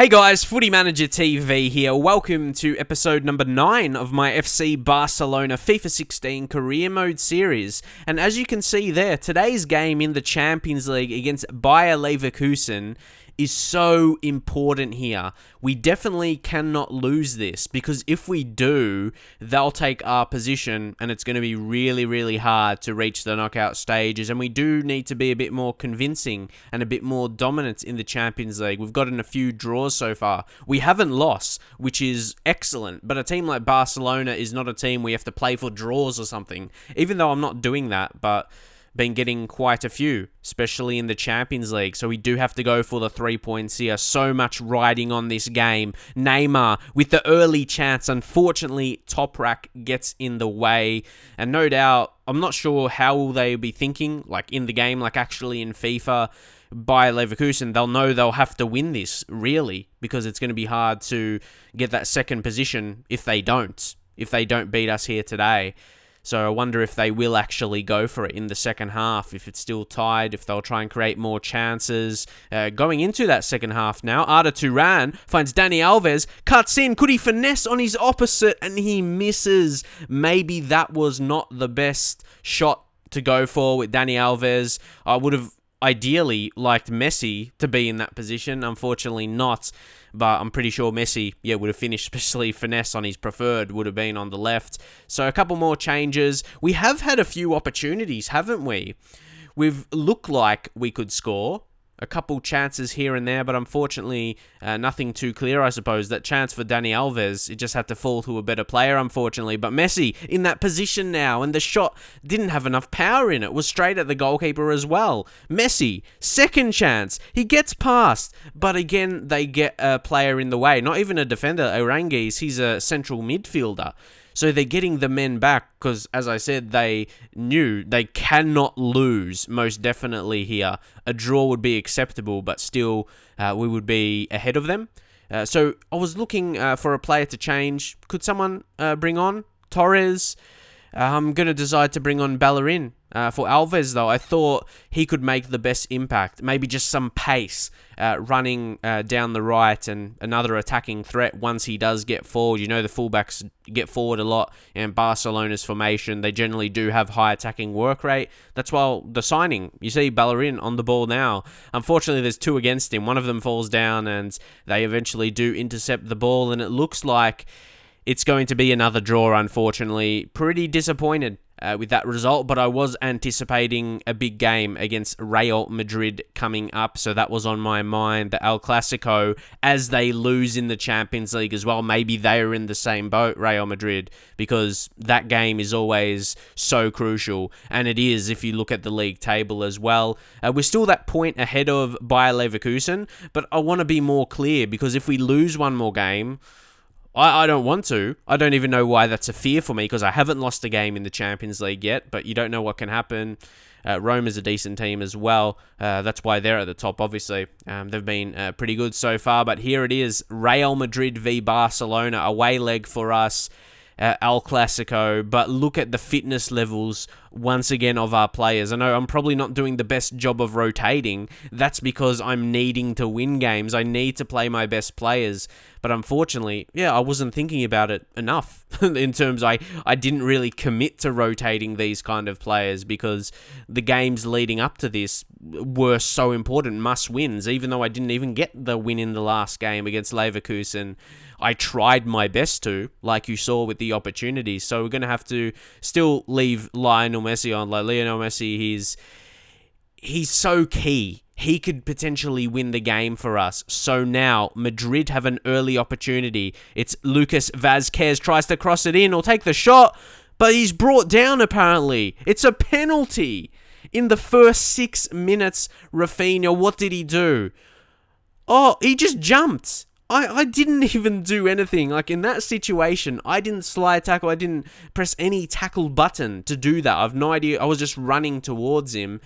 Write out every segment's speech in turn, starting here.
Hey guys, Footy Manager TV here. Welcome to episode number 9 of my FC Barcelona FIFA 16 Career Mode series. And as you can see there, today's game in the Champions League against Bayer Leverkusen is so important here. We definitely cannot lose this, because if we do, they'll take our position and it's going to be really, really hard to reach the knockout stages. And we do need to be a bit more convincing and a bit more dominant in the Champions League. We've gotten a few draws so far. We haven't lost, which is excellent, but a team like Barcelona is not a team we have to play for draws or something, even though I'm not doing that, but been getting quite a few, especially in the Champions League. So we do have to go for the 3 points here. So much riding on this game. Neymar with the early chance. Unfortunately, Toprak gets in the way. And no doubt, I'm not sure how will they be thinking, like in the game, like actually in FIFA. Bayer Leverkusen, they'll know they'll have to win this, really, because it's going to be hard to get that second position if they don't beat us here today. So I wonder if they will actually go for it in the second half, if it's still tied, if they'll try and create more chances. Going into that second half now, Arda Turan finds Dani Alves, cuts in, could he finesse on his opposite, and he misses. Maybe that was not the best shot to go for with Dani Alves. I would have ideally liked Messi to be in that position, unfortunately not. But I'm pretty sure Messi, would have finished, especially finesse on his preferred, would have been on the left. So a couple more changes. We have had a few opportunities, haven't we? We've looked like we could score. A couple chances here and there, but unfortunately, nothing too clear, I suppose. That chance for Dani Alves, it just had to fall to a better player, unfortunately. But Messi in that position now, and the shot didn't have enough power in it. It was straight at the goalkeeper as well. Messi, second chance. He gets past, but again, they get a player in the way. Not even a defender, Arangues. He's a central midfielder. So they're getting the men back because, as I said, they knew they cannot lose, most definitely here. A draw would be acceptable, but still we would be ahead of them. So I was looking for a player to change. Could someone bring on Torres? I'm going to decide to bring on Bellerin. For Alves, though, I thought he could make the best impact. Maybe just some pace running down the right and another attacking threat once he does get forward. You know, the fullbacks get forward a lot in Barcelona's formation. They generally do have high attacking work rate. That's why the signing. You see Bellerin on the ball now. Unfortunately, there's two against him. One of them falls down and they eventually do intercept the ball, and it looks like it's going to be another draw, unfortunately. Pretty disappointed with that result, but I was anticipating a big game against Real Madrid coming up, so that was on my mind. The El Clásico, as they lose in the Champions League as well, maybe they are in the same boat, Real Madrid, because that game is always so crucial, and it is if you look at the league table as well. We're still that point ahead of Bayer Leverkusen, but I want to be more clear, because if we lose one more game, I don't want to. I don't even know why that's a fear for me, because I haven't lost a game in the Champions League yet, but you don't know what can happen. Rome is a decent team as well. That's why they're at the top, obviously. They've been pretty good so far, but here it is. Real Madrid v Barcelona, away leg for us. El Clásico, but look at the fitness levels once again of our players. I know I'm probably not doing the best job of rotating. That's because I'm needing to win games. I need to play my best players. But unfortunately, I wasn't thinking about it enough in terms I didn't really commit to rotating these kind of players, because the games leading up to this were so important, must-wins. Even though I didn't even get the win in the last game against Leverkusen, I tried my best to, like you saw with the opportunities. So we're going to have to still leave Lionel Messi on. Like Lionel Messi, he's so key. He could potentially win the game for us. So now, Madrid have an early opportunity. It's Lucas Vazquez tries to cross it in or take the shot, but he's brought down apparently. It's a penalty. In the first 6 minutes, Rafinha, what did he do? Oh, he just jumped. I didn't even do anything. Like, in that situation, I didn't slide tackle. I didn't press any tackle button to do that. I've no idea. I was just running towards him,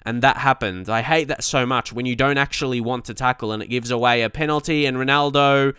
and that happened. I hate that so much when you don't actually want to tackle and it gives away a penalty, and Ronaldo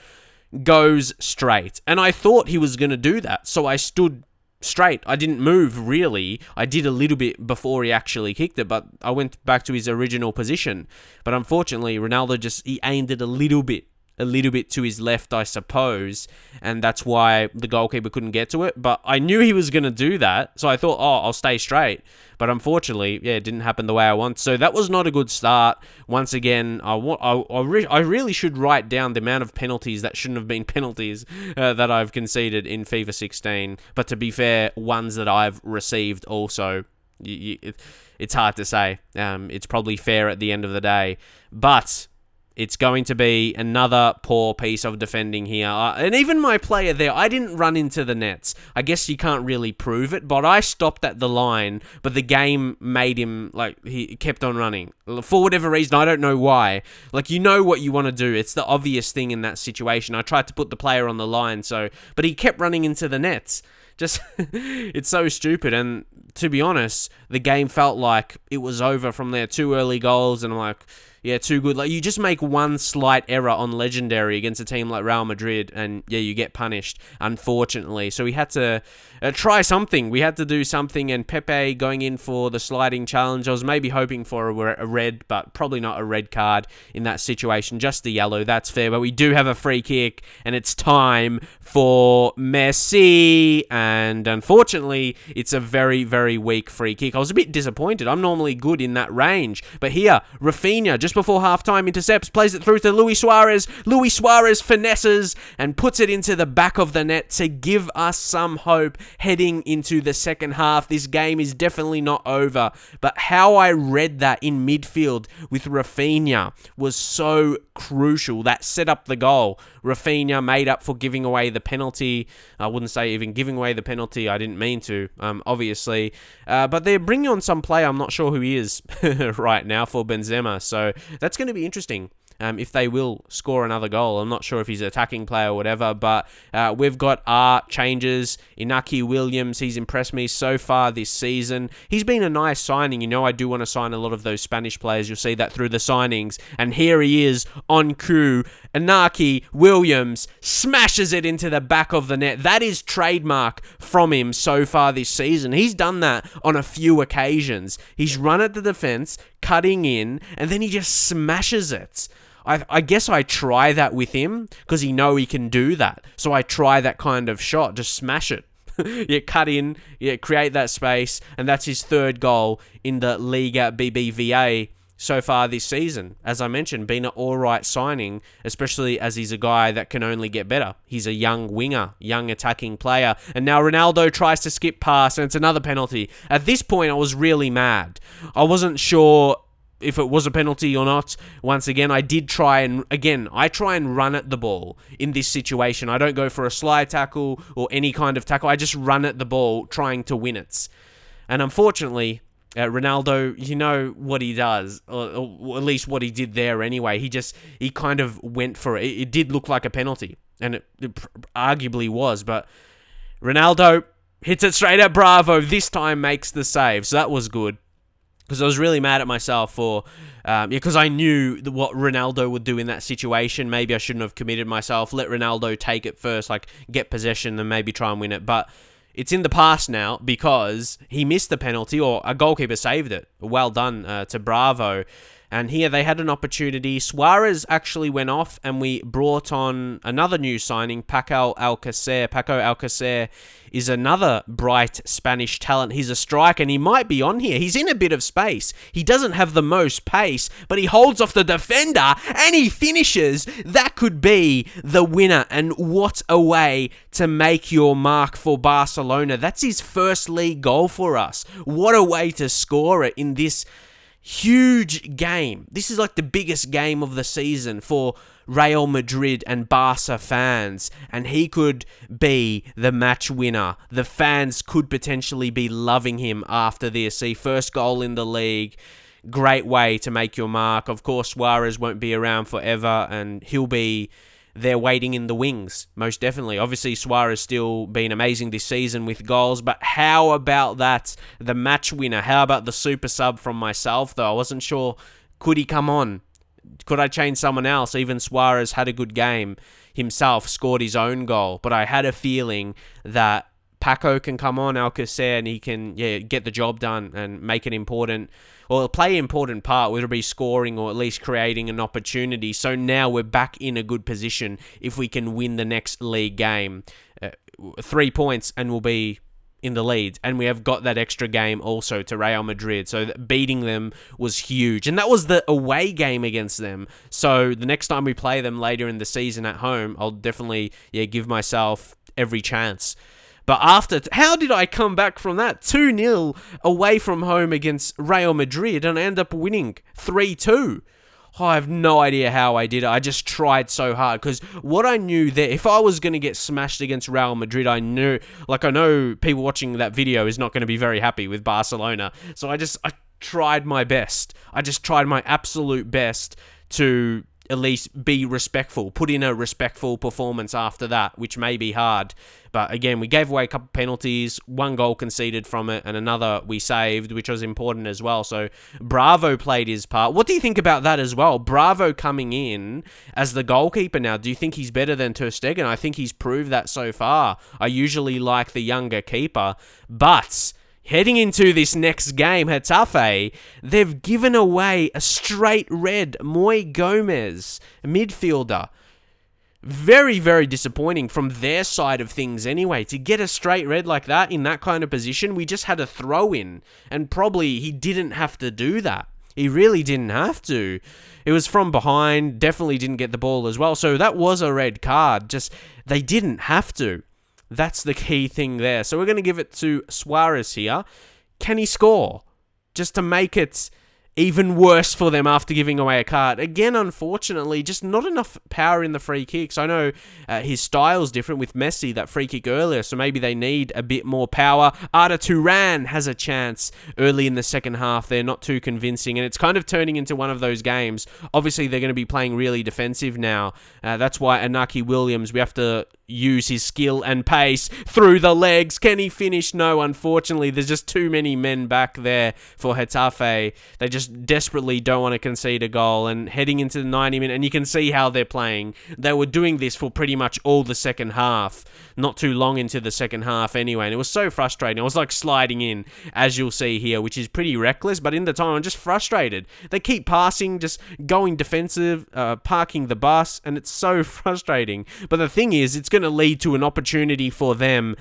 goes straight. And I thought he was going to do that, so I stood straight. I didn't move, really. I did a little bit before he actually kicked it, but I went back to his original position. But unfortunately, Ronaldo he aimed it a little bit a little bit to his left, I suppose, and that's why the goalkeeper couldn't get to it. But I knew he was going to do that, so I thought, I'll stay straight. But unfortunately, it didn't happen the way I want. So that was not a good start. Once again, I really should write down the amount of penalties that shouldn't have been penalties that I've conceded in FIFA 16. But to be fair, ones that I've received also. It's hard to say. It's probably fair at the end of the day. But it's going to be another poor piece of defending here. And even my player there, I didn't run into the nets. I guess you can't really prove it, but I stopped at the line, but the game made him, he kept on running. For whatever reason, I don't know why. You know what you want to do. It's the obvious thing in that situation. I tried to put the player on the line, but he kept running into the nets. Just, it's so stupid. And to be honest, the game felt like it was over from there. 2 early goals, and I'm like, yeah, too good. You just make one slight error on Legendary against a team like Real Madrid, and you get punished, unfortunately. So we had to try something. We had to do something, and Pepe going in for the sliding challenge. I was maybe hoping for a red, but probably not a red card in that situation. Just a yellow, that's fair. But we do have a free kick, and it's time for Messi. And unfortunately, it's a very, very weak free kick. I was a bit disappointed. I'm normally good in that range. But here, Rafinha, just before halftime, intercepts, plays it through to Luis Suarez. Luis Suarez finesses and puts it into the back of the net to give us some hope heading into the second half. This game is definitely not over, but how I read that in midfield with Rafinha was so crucial. That set up the goal. Rafinha made up for giving away the penalty. I wouldn't say even giving away the penalty. I didn't mean to, obviously. But they're bringing on some player. I'm not sure who he is right now for Benzema. So that's going to be interesting. If they will score another goal. I'm not sure if he's an attacking player or whatever, but we've got our changes. Inaki Williams, he's impressed me so far this season. He's been a nice signing. I do want to sign a lot of those Spanish players. You'll see that through the signings. And here he is on cue. Inaki Williams smashes it into the back of the net. That is trademark from him so far this season. He's done that on a few occasions. He's run at the defense, cutting in, and then he just smashes it. I guess I try that with him because he can do that. So I try that kind of shot, just smash it. Cut in, create that space, and that's his third goal in the Liga BBVA so far this season. As I mentioned, been an alright signing, especially as he's a guy that can only get better. He's a young winger, young attacking player, and now Ronaldo tries to skip past, and it's another penalty. At this point, I was really mad. I wasn't sure if it was a penalty or not. Once again, I try and run at the ball in this situation. I don't go for a slide tackle or any kind of tackle. I just run at the ball trying to win it. And unfortunately, Ronaldo, you know what he does, or at least what he did there anyway. He kind of went for it. It did look like a penalty, and it arguably was, but Ronaldo hits it straight at Bravo. This time makes the save, so that was good. Because I was really mad at myself for, because I knew what Ronaldo would do in that situation. Maybe I shouldn't have committed myself. Let Ronaldo take it first, get possession, and maybe try and win it. But it's in the past now because he missed the penalty, or a goalkeeper saved it. Well done to Bravo. And here they had an opportunity. Suarez actually went off, and we brought on another new signing, Paco Alcacer. Paco Alcacer is another bright Spanish talent. He's a striker, and he might be on here. He's in a bit of space. He doesn't have the most pace, but he holds off the defender, and he finishes. That could be the winner, and what a way to make your mark for Barcelona. That's his first league goal for us. What a way to score it in this huge game. This is like the biggest game of the season for Real Madrid and Barca fans, and he could be the match winner. The fans could potentially be loving him after this. See, first goal in the league. Great way to make your mark. Of course, Suarez won't be around forever, and he'll be there waiting in the wings, most definitely. Obviously, Suarez still been amazing this season with goals, but how about that, the match winner? How about the super sub from myself, though? I wasn't sure, could he come on? Could I change someone else? Even Suarez had a good game himself, scored his own goal, but I had a feeling that Paco can come on, Alcacer, and he can get the job done and make an important, or play an important part, whether it be scoring or at least creating an opportunity. So now we're back in a good position if we can win the next league game. 3 points and we'll be in the lead, and we have got that extra game also to Real Madrid, so beating them was huge, and that was the away game against them. So the next time we play them later in the season at home, I'll definitely give myself every chance. But how did I come back from that? 2-0 away from home against Real Madrid, and I end up winning 3-2. Oh, I have no idea how I did it. I just tried so hard, because what I knew there, if I was going to get smashed against Real Madrid, I know people watching that video is not going to be very happy with Barcelona. So I tried my best. I just tried my absolute best to at least be respectful, put in a respectful performance after that, which may be hard. But again, we gave away a couple penalties, 1 goal conceded from it, and another we saved, which was important as well. So Bravo played his part. What do you think about that as well? Bravo coming in as the goalkeeper now. Do you think he's better than Ter Stegen? I think he's proved that so far. I usually like the younger keeper, but heading into this next game, Getafe, they've given away a straight red. Moy Gomez, midfielder. Very, very disappointing from their side of things anyway. To get a straight red like that in that kind of position, we just had a throw in. And probably he didn't have to do that. He really didn't have to. It was from behind, definitely didn't get the ball as well. So that was a red card. Just, they didn't have to. That's the key thing there. So we're going to give it to Suarez here. Can he score? Just to make it even worse for them after giving away a card. Again, unfortunately, just not enough power in the free kicks. I know his style's different with Messi, that free kick earlier, so maybe they need a bit more power. Arda Turan has a chance early in the second half. They're not too convincing, and it's kind of turning into one of those games. Obviously, they're going to be playing really defensive now. That's why Inaki Williams, we have to use his skill and pace through the legs. Can he finish? No, unfortunately. There's just too many men back there for Getafe. They just desperately don't want to concede a goal, and heading into the 90 minutes, and you can see how they're playing. They were doing this for pretty much all the second half, not too long into the second half anyway, and it was so frustrating. I was like sliding in, as you'll see here, which is pretty reckless, but in the time I'm just frustrated. They keep passing, just going defensive, parking the bus, and it's so frustrating. But the thing is, it's going to lead to an opportunity for them.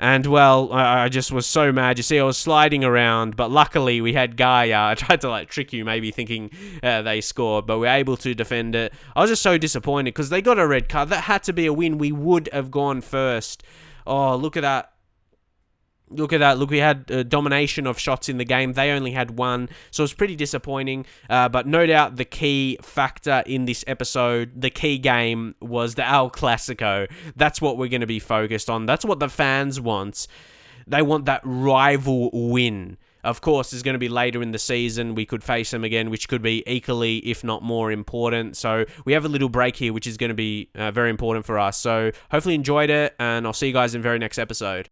And, well, I just was so mad. You see, I was sliding around, but luckily we had Gaia. I tried to, trick you, maybe thinking they scored, but we were able to defend it. I was just so disappointed because they got a red card. That had to be a win. We would have gone first. Oh, look at that. Look at that. Look, we had domination of shots in the game. They only had 1, so it was pretty disappointing. But no doubt the key factor in this episode, the key game, was the El Clásico. That's what we're going to be focused on. That's what the fans want. They want that rival win. Of course, it's going to be later in the season. We could face them again, which could be equally, if not more, important. So we have a little break here, which is going to be very important for us. So hopefully you enjoyed it, and I'll see you guys in the very next episode.